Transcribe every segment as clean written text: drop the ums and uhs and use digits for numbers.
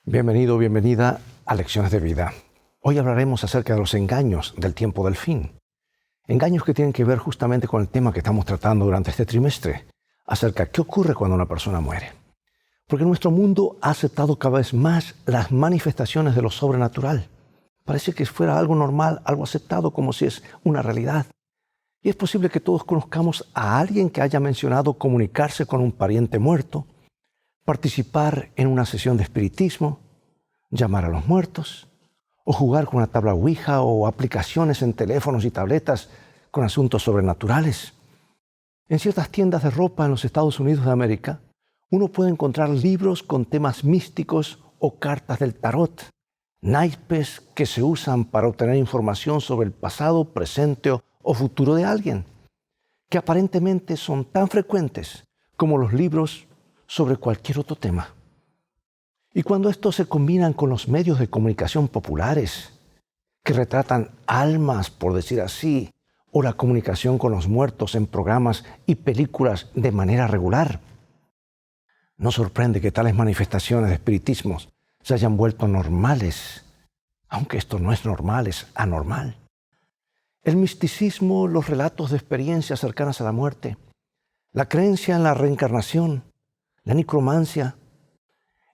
Bienvenido, bienvenida a Lecciones de Vida. Hoy hablaremos acerca de los engaños del tiempo del fin. Engaños que tienen que ver justamente con el tema que estamos tratando durante este trimestre, acerca de qué ocurre cuando una persona muere. Porque nuestro mundo ha aceptado cada vez más las manifestaciones de lo sobrenatural. Parece que fuera algo normal, algo aceptado como si es una realidad. Y es posible que todos conozcamos a alguien que haya mencionado comunicarse con un pariente muerto, participar en una sesión de espiritismo, llamar a los muertos, o jugar con una tabla Ouija o aplicaciones en teléfonos y tabletas con asuntos sobrenaturales. En ciertas tiendas de ropa en los Estados Unidos de América, uno puede encontrar libros con temas místicos o cartas del tarot, naipes que se usan para obtener información sobre el pasado, presente o futuro de alguien, que aparentemente son tan frecuentes como los libros sobre cualquier otro tema. Y cuando estos se combinan con los medios de comunicación populares, que retratan almas, por decir así, o la comunicación con los muertos en programas y películas de manera regular, no sorprende que tales manifestaciones de espiritismos se hayan vuelto normales, aunque esto no es normal, es anormal. El misticismo, los relatos de experiencias cercanas a la muerte, la creencia en la reencarnación, la necromancia,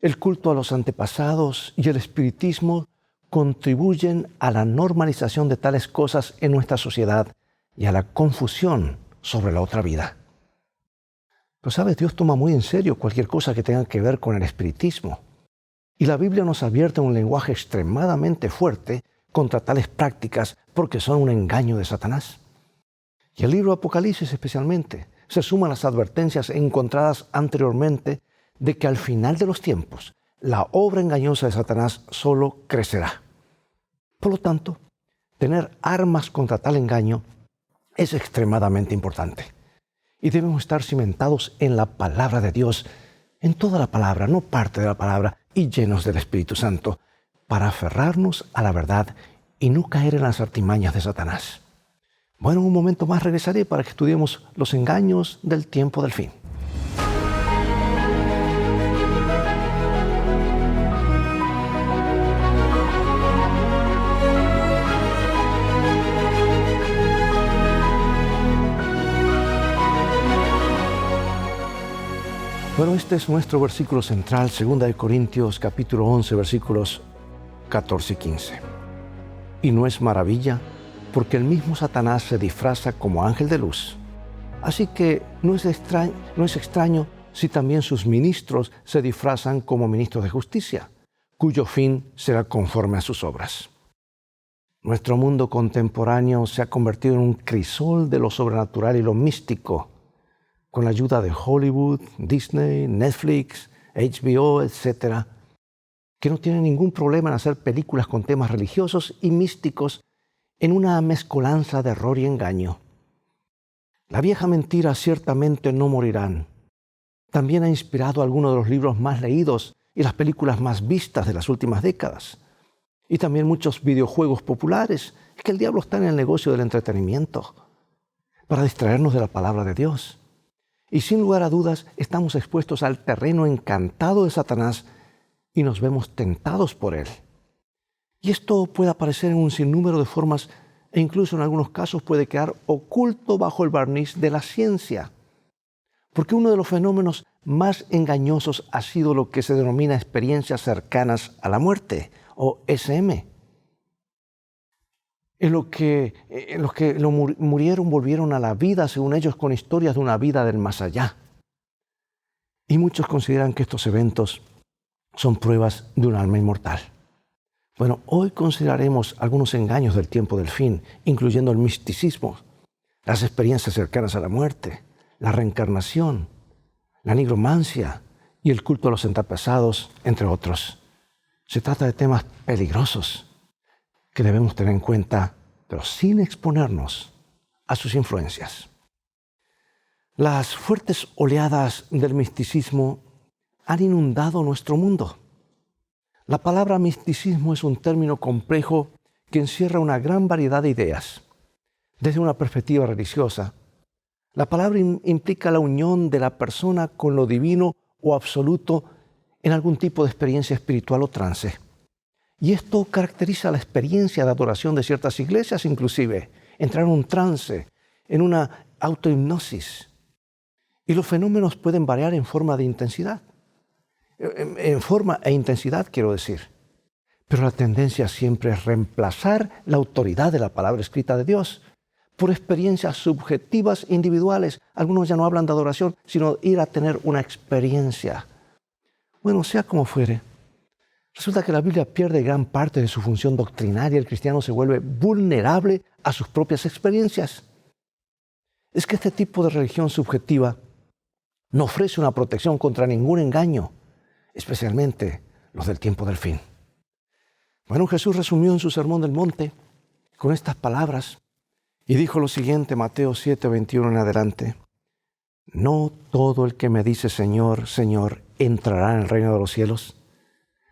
el culto a los antepasados y el espiritismo contribuyen a la normalización de tales cosas en nuestra sociedad y a la confusión sobre la otra vida. Pero sabes, Dios toma muy en serio cualquier cosa que tenga que ver con el espiritismo. Y la Biblia nos advierte un lenguaje extremadamente fuerte contra tales prácticas porque son un engaño de Satanás. Y el libro de Apocalipsis especialmente se suma a las advertencias encontradas anteriormente de que al final de los tiempos la obra engañosa de Satanás solo crecerá. Por lo tanto, tener armas contra tal engaño es extremadamente importante. Y debemos estar cimentados en la palabra de Dios, en toda la palabra, no parte de la palabra, y llenos del Espíritu Santo, para aferrarnos a la verdad y no caer en las artimañas de Satanás. Bueno, en un momento más regresaré para que estudiemos los engaños del tiempo del fin. Bueno, este es nuestro versículo central, 2 Corintios capítulo 11, versículos 14 y 15. Y no es maravilla, porque el mismo Satanás se disfraza como ángel de luz. Así que no es extraño si también sus ministros se disfrazan como ministros de justicia, cuyo fin será conforme a sus obras. Nuestro mundo contemporáneo se ha convertido en un crisol de lo sobrenatural y lo místico, con la ayuda de Hollywood, Disney, Netflix, HBO, etc., que no tienen ningún problema en hacer películas con temas religiosos y místicos en una mezcolanza de error y engaño. La vieja mentira ciertamente no morirán. También ha inspirado algunos de los libros más leídos y las películas más vistas de las últimas décadas. Y también muchos videojuegos populares. Es que el diablo está en el negocio del entretenimiento para distraernos de la palabra de Dios. Y sin lugar a dudas estamos expuestos al terreno encantado de Satanás y nos vemos tentados por él. Y esto puede aparecer en un sinnúmero de formas e incluso en algunos casos puede quedar oculto bajo el barniz de la ciencia. Porque uno de los fenómenos más engañosos ha sido lo que se denomina experiencias cercanas a la muerte, o SM. En los que murieron volvieron a la vida, según ellos, con historias de una vida del más allá. Y muchos consideran que estos eventos son pruebas de un alma inmortal. Bueno, hoy consideraremos algunos engaños del tiempo del fin, incluyendo el misticismo, las experiencias cercanas a la muerte, la reencarnación, la nigromancia y el culto a los antepasados, entre otros. Se trata de temas peligrosos que debemos tener en cuenta, pero sin exponernos a sus influencias. Las fuertes oleadas del misticismo han inundado nuestro mundo. La palabra misticismo es un término complejo que encierra una gran variedad de ideas. Desde una perspectiva religiosa, la palabra implica la unión de la persona con lo divino o absoluto en algún tipo de experiencia espiritual o trance. Y esto caracteriza la experiencia de adoración de ciertas iglesias, inclusive entrar en un trance, en una autohipnosis. Y los fenómenos pueden variar en forma de intensidad. En forma e intensidad, quiero decir. Pero la tendencia siempre es reemplazar la autoridad de la palabra escrita de Dios por experiencias subjetivas individuales. Algunos ya no hablan de adoración, sino ir a tener una experiencia. Bueno, sea como fuere, resulta que la Biblia pierde gran parte de su función doctrinaria y el cristiano se vuelve vulnerable a sus propias experiencias. Es que este tipo de religión subjetiva no ofrece una protección contra ningún engaño, especialmente los del tiempo del fin. Bueno, Jesús resumió en su Sermón del Monte con estas palabras y dijo lo siguiente, Mateo 7, 21 en adelante. No todo el que me dice Señor, Señor, entrará en el reino de los cielos,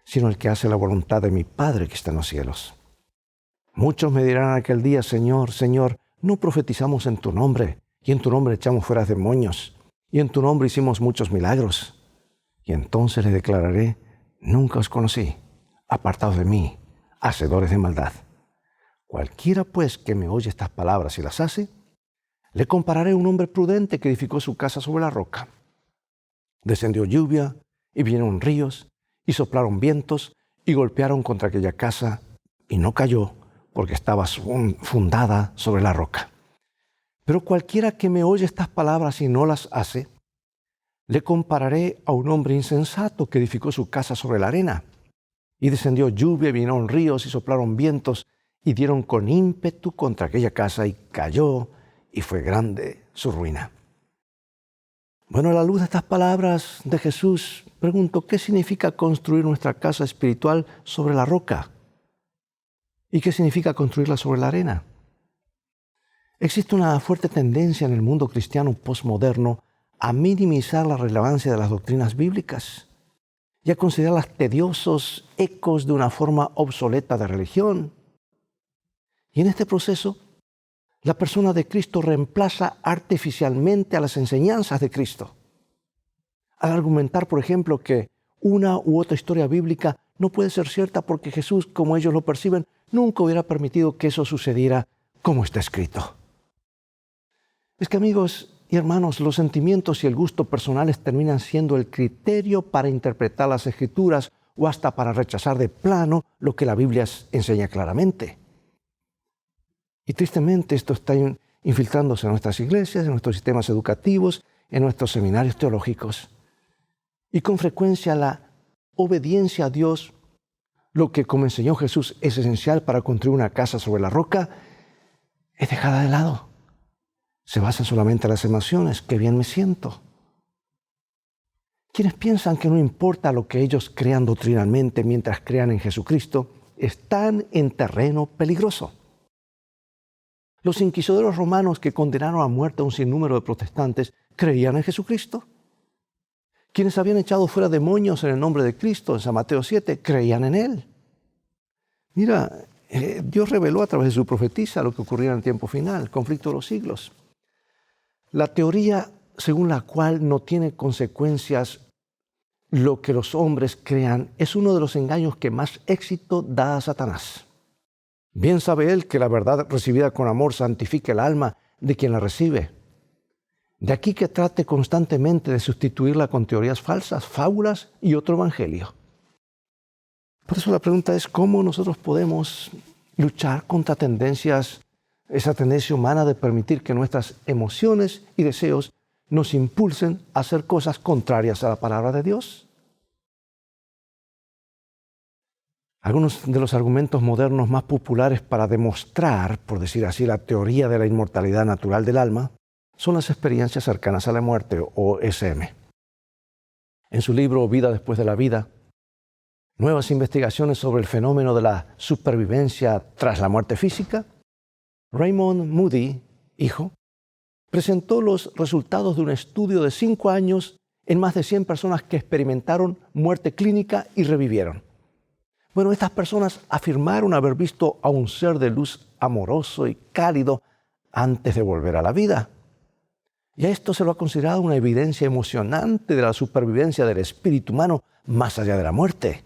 sino el que hace la voluntad de mi Padre que está en los cielos. Muchos me dirán aquel día, Señor, Señor, no profetizamos en tu nombre, y en tu nombre echamos fuera demonios, y en tu nombre hicimos muchos milagros. Y entonces les declararé, nunca os conocí, apartados de mí, hacedores de maldad. Cualquiera pues que me oye estas palabras y las hace, le compararé a un hombre prudente que edificó su casa sobre la roca. Descendió lluvia, y vinieron ríos, y soplaron vientos, y golpearon contra aquella casa, y no cayó, porque estaba fundada sobre la roca. Pero cualquiera que me oye estas palabras y no las hace, le compararé a un hombre insensato que edificó su casa sobre la arena. Y descendió lluvia, y vinieron ríos, y soplaron vientos, y dieron con ímpetu contra aquella casa, y cayó, y fue grande su ruina. Bueno, a la luz de estas palabras de Jesús, pregunto, ¿qué significa construir nuestra casa espiritual sobre la roca? ¿Y qué significa construirla sobre la arena? Existe una fuerte tendencia en el mundo cristiano posmoderno a minimizar la relevancia de las doctrinas bíblicas y a considerarlas tediosos ecos de una forma obsoleta de religión. Y en este proceso, la persona de Cristo reemplaza artificialmente a las enseñanzas de Cristo. Al argumentar, por ejemplo, que una u otra historia bíblica no puede ser cierta porque Jesús, como ellos lo perciben, nunca hubiera permitido que eso sucediera como está escrito. Es que, amigos y hermanos, los sentimientos y el gusto personales terminan siendo el criterio para interpretar las Escrituras o hasta para rechazar de plano lo que la Biblia enseña claramente. Y tristemente esto está infiltrándose en nuestras iglesias, en nuestros sistemas educativos, en nuestros seminarios teológicos. Y con frecuencia la obediencia a Dios, lo que como enseñó Jesús es esencial para construir una casa sobre la roca, es dejada de lado. Se basa solamente en las emociones, qué bien me siento. Quienes piensan que no importa lo que ellos crean doctrinalmente mientras crean en Jesucristo, están en terreno peligroso. Los inquisidores romanos que condenaron a muerte a un sinnúmero de protestantes creían en Jesucristo. Quienes habían echado fuera demonios en el nombre de Cristo, en San Mateo 7, creían en Él. Mira, Dios reveló a través de su profetisa lo que ocurría en el tiempo final, el conflicto de los siglos. La teoría según la cual no tiene consecuencias lo que los hombres crean es uno de los engaños que más éxito da a Satanás. Bien sabe él que la verdad recibida con amor santifica el alma de quien la recibe. De aquí que trate constantemente de sustituirla con teorías falsas, fábulas y otro evangelio. Por eso la pregunta es cómo nosotros podemos luchar contra esa tendencia humana de permitir que nuestras emociones y deseos nos impulsen a hacer cosas contrarias a la palabra de Dios. Algunos de los argumentos modernos más populares para demostrar, por decir así, la teoría de la inmortalidad natural del alma son las experiencias cercanas a la muerte, o SM. En su libro Vida después de la vida, nuevas investigaciones sobre el fenómeno de la supervivencia tras la muerte física, Raymond Moody, hijo, presentó los resultados de un estudio de 5 años en más de 100 personas que experimentaron muerte clínica y revivieron. Bueno, estas personas afirmaron haber visto a un ser de luz amoroso y cálido antes de volver a la vida. Y a esto se lo ha considerado una evidencia emocionante de la supervivencia del espíritu humano más allá de la muerte.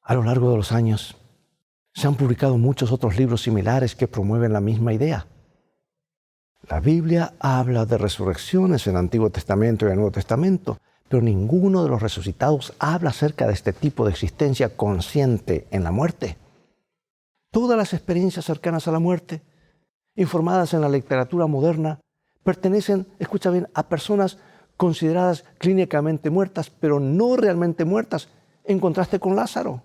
A lo largo de los años, se han publicado muchos otros libros similares que promueven la misma idea. La Biblia habla de resurrecciones en el Antiguo Testamento y en el Nuevo Testamento, pero ninguno de los resucitados habla acerca de este tipo de existencia consciente en la muerte. Todas las experiencias cercanas a la muerte, informadas en la literatura moderna, pertenecen, escucha bien, a personas consideradas clínicamente muertas, pero no realmente muertas, en contraste con Lázaro,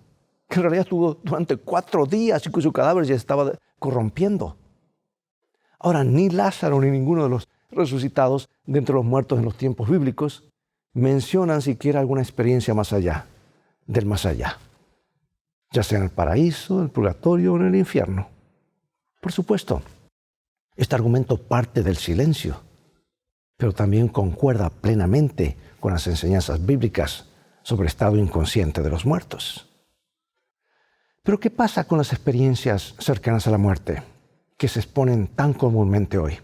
que en realidad estuvo durante 4 días y cuyo cadáver ya estaba corrompiendo. Ahora, ni Lázaro ni ninguno de los resucitados de entre los muertos en los tiempos bíblicos mencionan siquiera alguna experiencia más allá, del más allá, ya sea en el paraíso, el purgatorio o en el infierno. Por supuesto, este argumento parte del silencio, pero también concuerda plenamente con las enseñanzas bíblicas sobre el estado inconsciente de los muertos. Pero ¿qué pasa con las experiencias cercanas a la muerte que se exponen tan comúnmente hoy?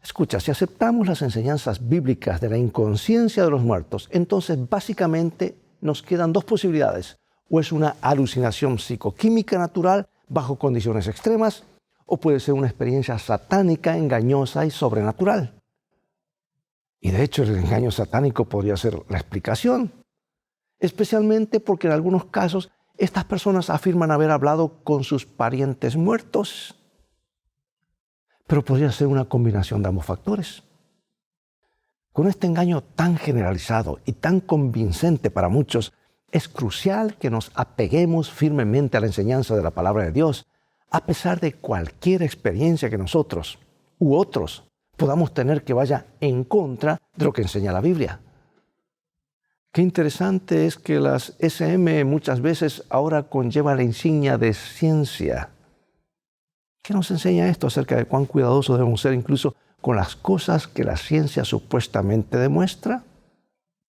Escucha, si aceptamos las enseñanzas bíblicas de la inconsciencia de los muertos, entonces básicamente nos quedan 2 posibilidades. O es una alucinación psicoquímica natural bajo condiciones extremas, o puede ser una experiencia satánica, engañosa y sobrenatural. Y de hecho el engaño satánico podría ser la explicación, especialmente porque en algunos casos estas personas afirman haber hablado con sus parientes muertos. Pero podría ser una combinación de ambos factores. Con este engaño tan generalizado y tan convincente para muchos, es crucial que nos apeguemos firmemente a la enseñanza de la palabra de Dios, a pesar de cualquier experiencia que nosotros u otros podamos tener que vaya en contra de lo que enseña la Biblia. Qué interesante es que las SM muchas veces ahora conllevan la insignia de ciencia. ¿Qué nos enseña esto acerca de cuán cuidadosos debemos ser incluso con las cosas que la ciencia supuestamente demuestra?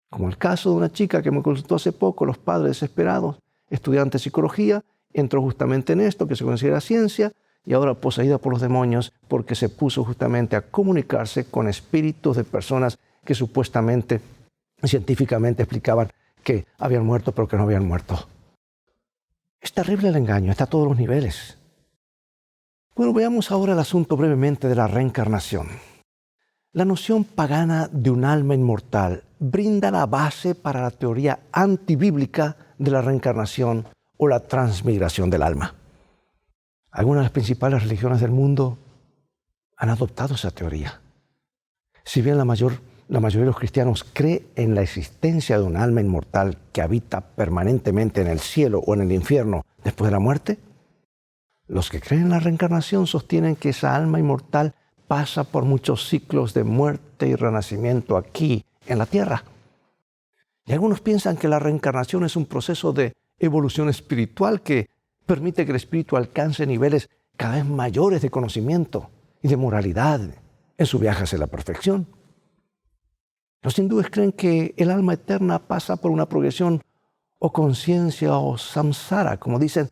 Como el caso de una chica que me consultó hace poco, los padres desesperados, estudiante de psicología, entró justamente en esto que se considera ciencia y ahora poseída por los demonios porque se puso justamente a comunicarse con espíritus de personas que supuestamente, científicamente explicaban que habían muerto pero que no habían muerto. Es terrible el engaño, está a todos los niveles. Bueno, veamos ahora el asunto brevemente de la reencarnación. La noción pagana de un alma inmortal brinda la base para la teoría antibíblica de la reencarnación o la transmigración del alma. Algunas de las principales religiones del mundo han adoptado esa teoría. Si bien la mayoría de los cristianos cree en la existencia de un alma inmortal que habita permanentemente en el cielo o en el infierno después de la muerte, los que creen en la reencarnación sostienen que esa alma inmortal pasa por muchos ciclos de muerte y renacimiento aquí en la tierra. Y algunos piensan que la reencarnación es un proceso de evolución espiritual que permite que el espíritu alcance niveles cada vez mayores de conocimiento y de moralidad en su viaje hacia la perfección. Los hindúes creen que el alma eterna pasa por una progresión o conciencia o samsara, como dicen,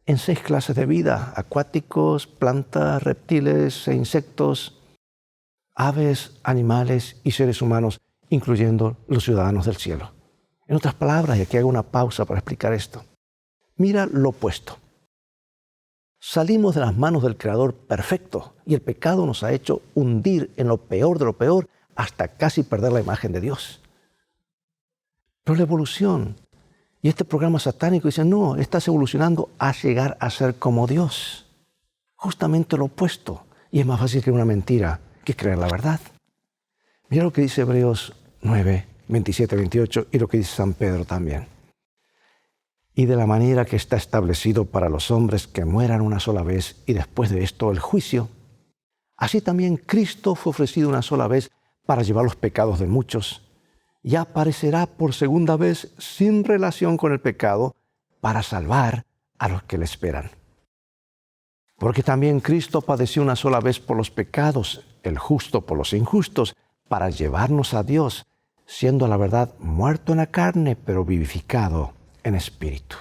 en 6 clases de vida: acuáticos, plantas, reptiles e insectos, aves, animales y seres humanos, incluyendo los ciudadanos del cielo. En otras palabras, y aquí hago una pausa para explicar esto, mira lo opuesto. Salimos de las manos del Creador perfecto y el pecado nos ha hecho hundir en lo peor de lo peor hasta casi perder la imagen de Dios. Pero la evolución y este programa satánico dice, no, estás evolucionando a llegar a ser como Dios. Justamente lo opuesto. Y es más fácil creer una mentira que creer la verdad. Mira lo que dice Hebreos 9, 27, 28 y lo que dice San Pedro también. Y de la manera que está establecido para los hombres que mueran una sola vez y después de esto el juicio, así también Cristo fue ofrecido una sola vez para llevar los pecados de muchos, y aparecerá por segunda vez sin relación con el pecado para salvar a los que le esperan. Porque también Cristo padeció una sola vez por los pecados, el justo por los injustos, para llevarnos a Dios, siendo a la verdad muerto en la carne, pero vivificado en espíritu.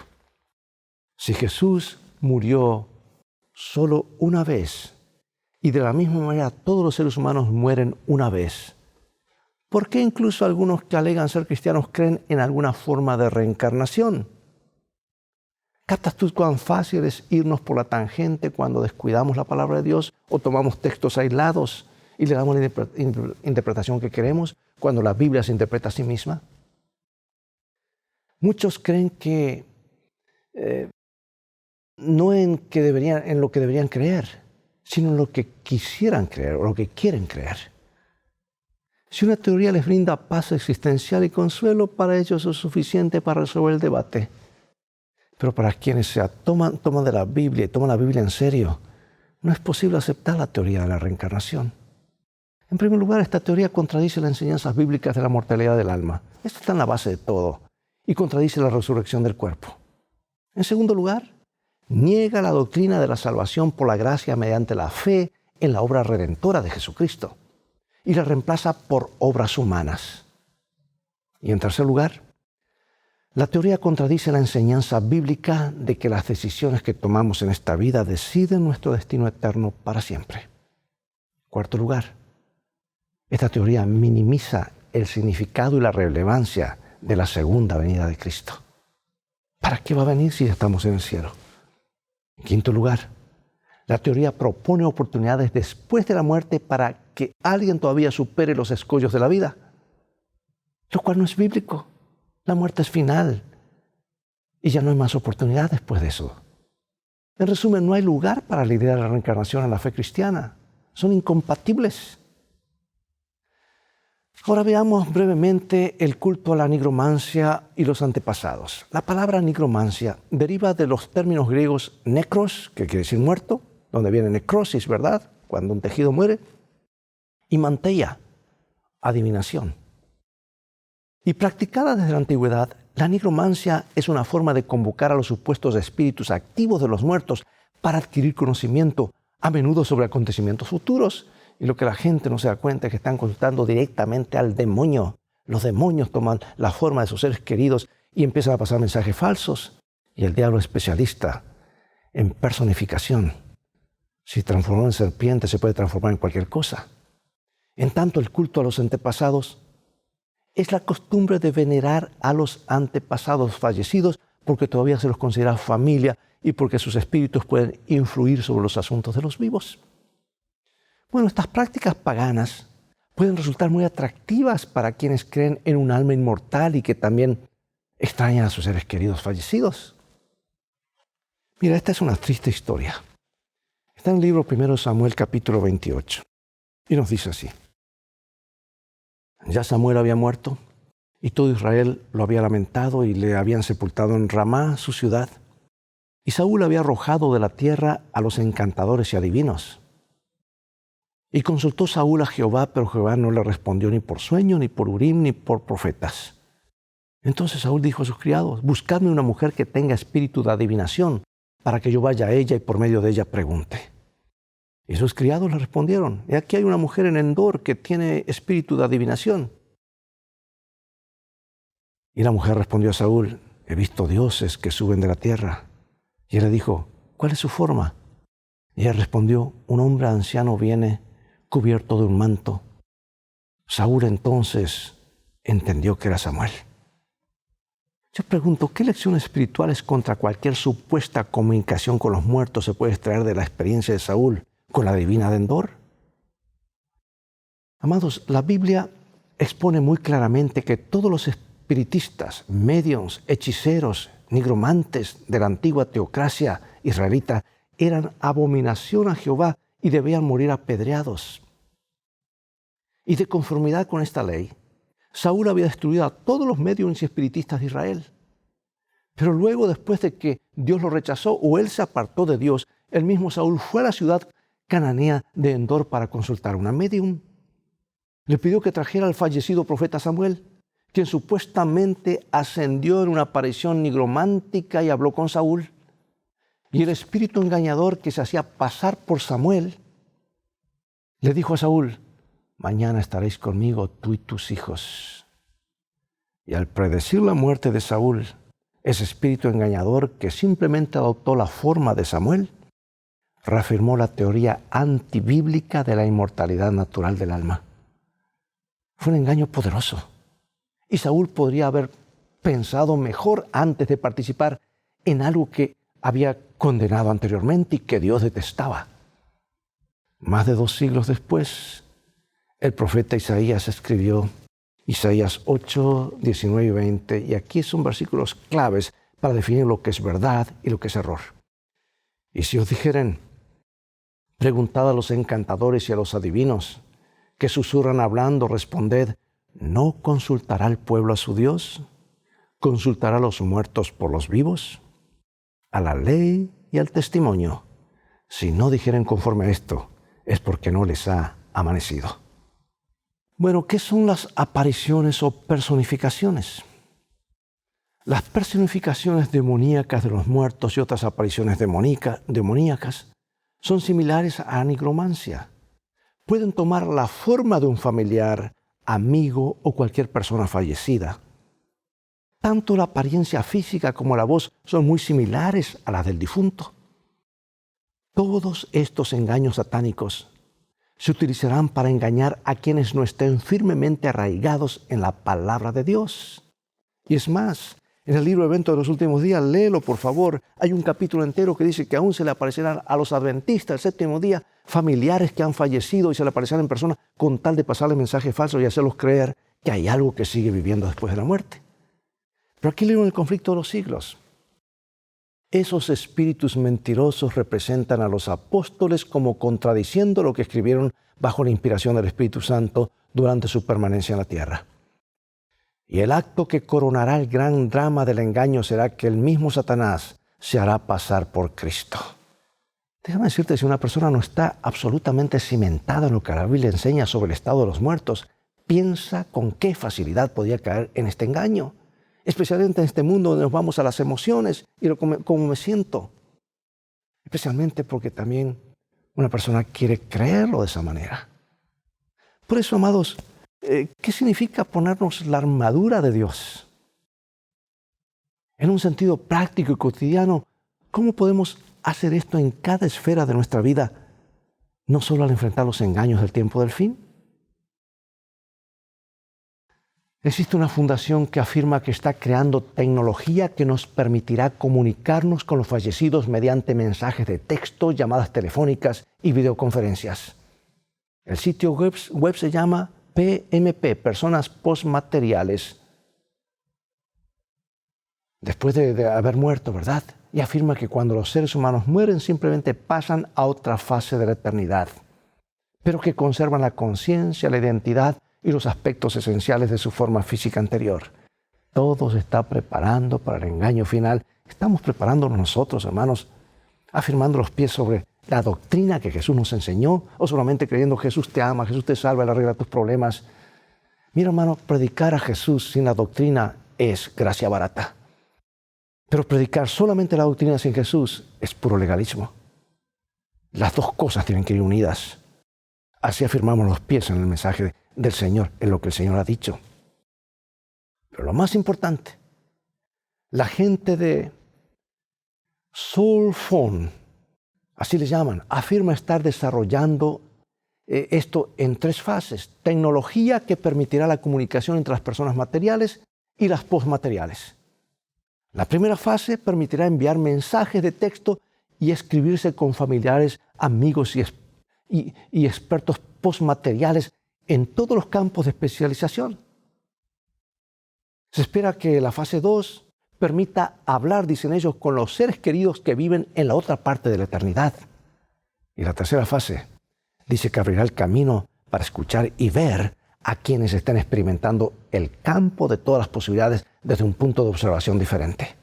Si Jesús murió solo una vez y de la misma manera todos los seres humanos mueren una vez, ¿por qué incluso algunos que alegan ser cristianos creen en alguna forma de reencarnación? ¿Captas tú cuán fácil es irnos por la tangente cuando descuidamos la palabra de Dios o tomamos textos aislados y le damos la interpretación que queremos cuando la Biblia se interpreta a sí misma? Muchos creen que no en lo que deberían creer, sino en lo que quisieran creer o lo que quieren creer. Si una teoría les brinda paz existencial y consuelo, para ellos es suficiente para resolver el debate. Pero para quienes se toman de la Biblia y toman la Biblia en serio, no es posible aceptar la teoría de la reencarnación. En primer lugar, esta teoría contradice las enseñanzas bíblicas de la mortalidad del alma. Esto está en la base de todo y contradice la resurrección del cuerpo. En segundo lugar, niega la doctrina de la salvación por la gracia mediante la fe en la obra redentora de Jesucristo y la reemplaza por obras humanas. Y en tercer lugar, la teoría contradice la enseñanza bíblica de que las decisiones que tomamos en esta vida deciden nuestro destino eterno para siempre. En cuarto lugar, esta teoría minimiza el significado y la relevancia de la segunda venida de Cristo. ¿Para qué va a venir si ya estamos en el cielo? En quinto lugar, la teoría propone oportunidades después de la muerte para que alguien todavía supere los escollos de la vida, lo cual no es bíblico. La muerte es final y ya no hay más oportunidad después de eso. En resumen, no hay lugar para la idea de la reencarnación en la fe cristiana. Son incompatibles. Ahora veamos brevemente el culto a la nigromancia y los antepasados. La palabra nigromancia deriva de los términos griegos necros, que quiere decir muerto, donde viene necrosis, ¿verdad?, cuando un tejido muere, y manteia, adivinación. Y practicada desde la antigüedad, la nigromancia es una forma de convocar a los supuestos espíritus activos de los muertos para adquirir conocimiento, a menudo sobre acontecimientos futuros. Y lo que la gente no se da cuenta es que están consultando directamente al demonio. Los demonios toman la forma de sus seres queridos y empiezan a pasar mensajes falsos. Y el diablo es especialista en personificación. Si transformó en serpiente, se puede transformar en cualquier cosa. En tanto, el culto a los antepasados es la costumbre de venerar a los antepasados fallecidos porque todavía se los considera familia y porque sus espíritus pueden influir sobre los asuntos de los vivos. Bueno, estas prácticas paganas pueden resultar muy atractivas para quienes creen en un alma inmortal y que también extrañan a sus seres queridos fallecidos. Mira, esta es una triste historia. Está en el libro 1 Samuel capítulo 28 y nos dice así. Ya Samuel había muerto y todo Israel lo había lamentado y le habían sepultado en Ramá, su ciudad. Y Saúl había arrojado de la tierra a los encantadores y adivinos. Y consultó Saúl a Jehová, pero Jehová no le respondió ni por sueño, ni por Urim, ni por profetas. Entonces Saúl dijo a sus criados, buscadme una mujer que tenga espíritu de adivinación, para que yo vaya a ella y por medio de ella pregunte. Y sus criados le respondieron, he aquí hay una mujer en Endor que tiene espíritu de adivinación. Y la mujer respondió a Saúl, he visto dioses que suben de la tierra. Y él le dijo, ¿cuál es su forma? Y él respondió, un hombre anciano viene cubierto de un manto. Saúl entonces entendió que era Samuel. Yo pregunto, ¿qué lecciones espirituales contra cualquier supuesta comunicación con los muertos se puede extraer de la experiencia de Saúl con la divina de Endor? Amados, la Biblia expone muy claramente que todos los espiritistas, médiums, hechiceros, nigromantes de la antigua teocracia israelita eran abominación a Jehová y debían morir apedreados. Y de conformidad con esta ley, Saúl había destruido a todos los médiums y espiritistas de Israel. Pero luego, después de que Dios lo rechazó o él se apartó de Dios, el mismo Saúl fue a la ciudad cananea de Endor para consultar a una médium. Le pidió que trajera al fallecido profeta Samuel, quien supuestamente ascendió en una aparición nigromántica y habló con Saúl. Y el espíritu engañador que se hacía pasar por Samuel le dijo a Saúl, mañana estaréis conmigo tú y tus hijos. Y al predecir la muerte de Saúl, ese espíritu engañador que simplemente adoptó la forma de Samuel, reafirmó la teoría antibíblica de la inmortalidad natural del alma. Fue un engaño poderoso. Y Saúl podría haber pensado mejor antes de participar en algo que había condenado anteriormente y que Dios detestaba. Más de 2 siglos después, el profeta Isaías escribió Isaías 8, 19 y 20, y aquí son versículos claves para definir lo que es verdad y lo que es error. Y si os dijeren, preguntad a los encantadores y a los adivinos, que susurran hablando, responded, ¿no consultará el pueblo a su Dios? ¿Consultará a los muertos por los vivos? A la ley y al testimonio. Si no dijeren conforme a esto, es porque no les ha amanecido. Bueno, ¿qué son las apariciones o personificaciones? Las personificaciones demoníacas de los muertos y otras apariciones demoníacas son similares a la nigromancia. Pueden tomar la forma de un familiar, amigo o cualquier persona fallecida. Tanto la apariencia física como la voz son muy similares a las del difunto. Todos estos engaños satánicos se utilizarán para engañar a quienes no estén firmemente arraigados en la palabra de Dios. Y es más, en el libro Eventos de los Últimos Días, léelo por favor, hay un capítulo entero que dice que aún se le aparecerán a los adventistas el séptimo día familiares que han fallecido y se le aparecerán en persona con tal de pasarle mensajes falsos y hacerlos creer que hay algo que sigue viviendo después de la muerte. Pero aquí leo en el conflicto de los siglos. Esos espíritus mentirosos representan a los apóstoles como contradiciendo lo que escribieron bajo la inspiración del Espíritu Santo durante su permanencia en la tierra. Y el acto que coronará el gran drama del engaño será que el mismo Satanás se hará pasar por Cristo. Déjame decirte, si una persona no está absolutamente cimentada en lo que la Biblia enseña sobre el estado de los muertos, piensa con qué facilidad podía caer en este engaño. Especialmente en este mundo donde nos vamos a las emociones y cómo me siento. Especialmente porque también una persona quiere creerlo de esa manera. Por eso, amados, ¿qué significa ponernos la armadura de Dios? En un sentido práctico y cotidiano, ¿cómo podemos hacer esto en cada esfera de nuestra vida? No solo al enfrentar los engaños del tiempo del fin. Existe una fundación que afirma que está creando tecnología que nos permitirá comunicarnos con los fallecidos mediante mensajes de texto, llamadas telefónicas y videoconferencias. El sitio web se llama PMP, Personas Postmateriales. Después de haber muerto, ¿verdad? Y afirma que cuando los seres humanos mueren simplemente pasan a otra fase de la eternidad, pero que conservan la conciencia, la identidad y los aspectos esenciales de su forma física anterior. Todo se está preparando para el engaño final. Estamos preparándonos nosotros, hermanos, afirmando los pies sobre la doctrina que Jesús nos enseñó, o solamente creyendo Jesús te ama, Jesús te salva, Él arregla tus problemas. Mira, hermano, predicar a Jesús sin la doctrina es gracia barata. Pero predicar solamente la doctrina sin Jesús es puro legalismo. Las dos cosas tienen que ir unidas. Así afirmamos los pies en el mensaje del Señor, en lo que el Señor ha dicho. Pero lo más importante, la gente de Soulphone, así le llaman, afirma estar desarrollando esto en 3 fases. Tecnología que permitirá la comunicación entre las personas materiales y las postmateriales. La primera fase permitirá enviar mensajes de texto y escribirse con familiares, amigos y expertos postmateriales en todos los campos de especialización. Se espera que la fase 2 permita hablar, dicen ellos, con los seres queridos que viven en la otra parte de la eternidad. Y la tercera fase dice que abrirá el camino para escuchar y ver a quienes estén experimentando el campo de todas las posibilidades desde un punto de observación diferente.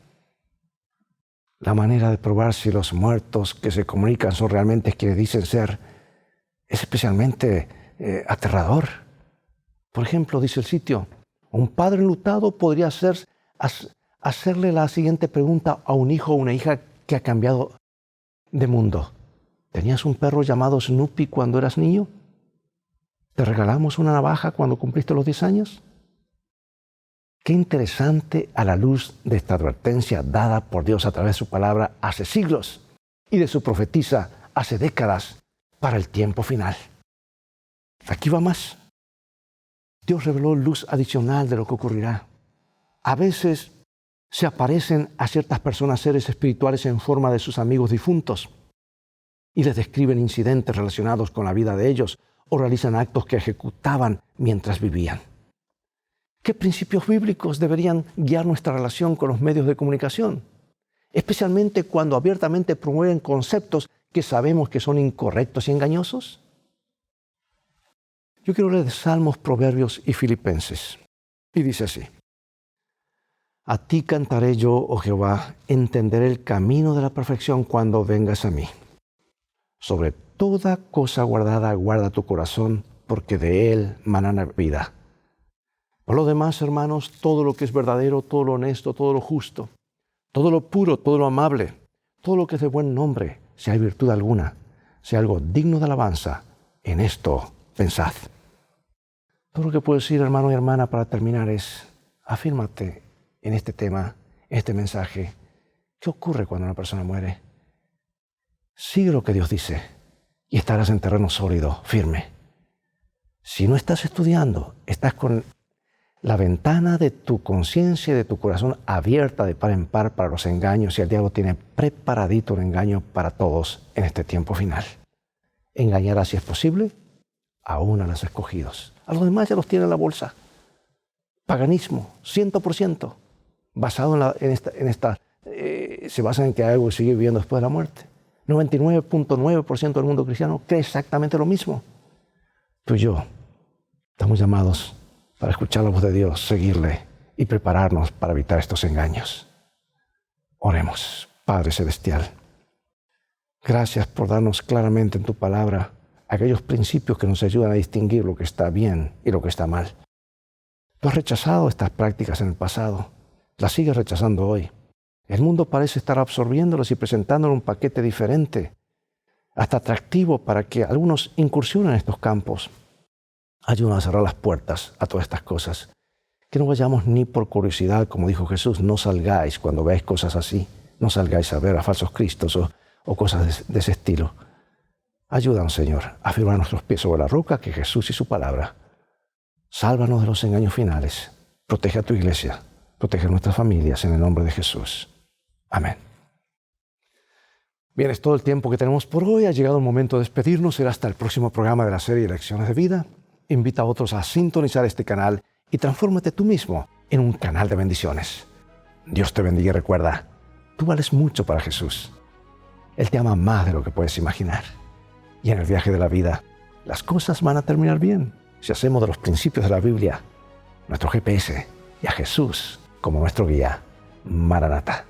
La manera de probar si los muertos que se comunican son realmente quienes dicen ser es especialmente aterrador. Por ejemplo, dice el sitio, un padre enlutado podría hacerle la siguiente pregunta a un hijo o una hija que ha cambiado de mundo. ¿Tenías un perro llamado Snoopy cuando eras niño? ¿Te regalamos una navaja cuando cumpliste los 10 años? Qué interesante a la luz de esta advertencia dada por Dios a través de su palabra hace siglos y de su profetisa hace décadas para el tiempo final. Aquí va más. Dios reveló luz adicional de lo que ocurrirá. A veces se aparecen a ciertas personas seres espirituales en forma de sus amigos difuntos y les describen incidentes relacionados con la vida de ellos o realizan actos que ejecutaban mientras vivían. ¿Qué principios bíblicos deberían guiar nuestra relación con los medios de comunicación? Especialmente cuando abiertamente promueven conceptos que sabemos que son incorrectos y engañosos. Yo quiero leer Salmos, Proverbios y Filipenses. Y dice así: A ti cantaré yo, oh Jehová, entenderé el camino de la perfección cuando vengas a mí. Sobre toda cosa guardada, guarda tu corazón, porque de él mana vida. Por lo demás, hermanos, todo lo que es verdadero, todo lo honesto, todo lo justo, todo lo puro, todo lo amable, todo lo que es de buen nombre, si hay virtud alguna, si hay algo digno de alabanza, en esto pensad. Todo lo que puedo decir, hermano y hermana, para terminar es: afírmate en este tema, en este mensaje. ¿Qué ocurre cuando una persona muere? Sigue lo que Dios dice y estarás en terreno sólido, firme. Si no estás estudiando, estás con la ventana de tu conciencia y de tu corazón abierta de par en par para los engaños, y el diablo tiene preparadito un engaño para todos en este tiempo final. Engañará, si es posible, aún a los escogidos. A los demás ya los tiene en la bolsa. Paganismo, 100%, basado se basa en que algo sigue viviendo después de la muerte. 99.9% del mundo cristiano cree exactamente lo mismo. Tú y yo estamos llamados para escuchar la voz de Dios, seguirle y prepararnos para evitar estos engaños. Oremos. Padre Celestial, gracias por darnos claramente en tu palabra aquellos principios que nos ayudan a distinguir lo que está bien y lo que está mal. Tú has rechazado estas prácticas en el pasado, las sigues rechazando hoy. El mundo parece estar absorbiéndolas y presentándolas un paquete diferente, hasta atractivo para que algunos incursionen en estos campos. Ayúdanos a cerrar las puertas a todas estas cosas. Que no vayamos ni por curiosidad, como dijo Jesús: no salgáis cuando veáis cosas así. No salgáis a ver a falsos cristos o cosas de ese estilo. Ayúdanos, Señor, a firmar nuestros pies sobre la roca, que es Jesús y su palabra. Sálvanos de los engaños finales. Protege a tu iglesia. Protege a nuestras familias en el nombre de Jesús. Amén. Bien, es todo el tiempo que tenemos por hoy. Ha llegado el momento de despedirnos. Será hasta el próximo programa de la serie Lecciones de Vida. Invita a otros a sintonizar este canal y transfórmate tú mismo en un canal de bendiciones. Dios te bendiga y recuerda, tú vales mucho para Jesús. Él te ama más de lo que puedes imaginar. Y en el viaje de la vida, las cosas van a terminar bien si hacemos de los principios de la Biblia nuestro GPS y a Jesús como nuestro guía. Maranata.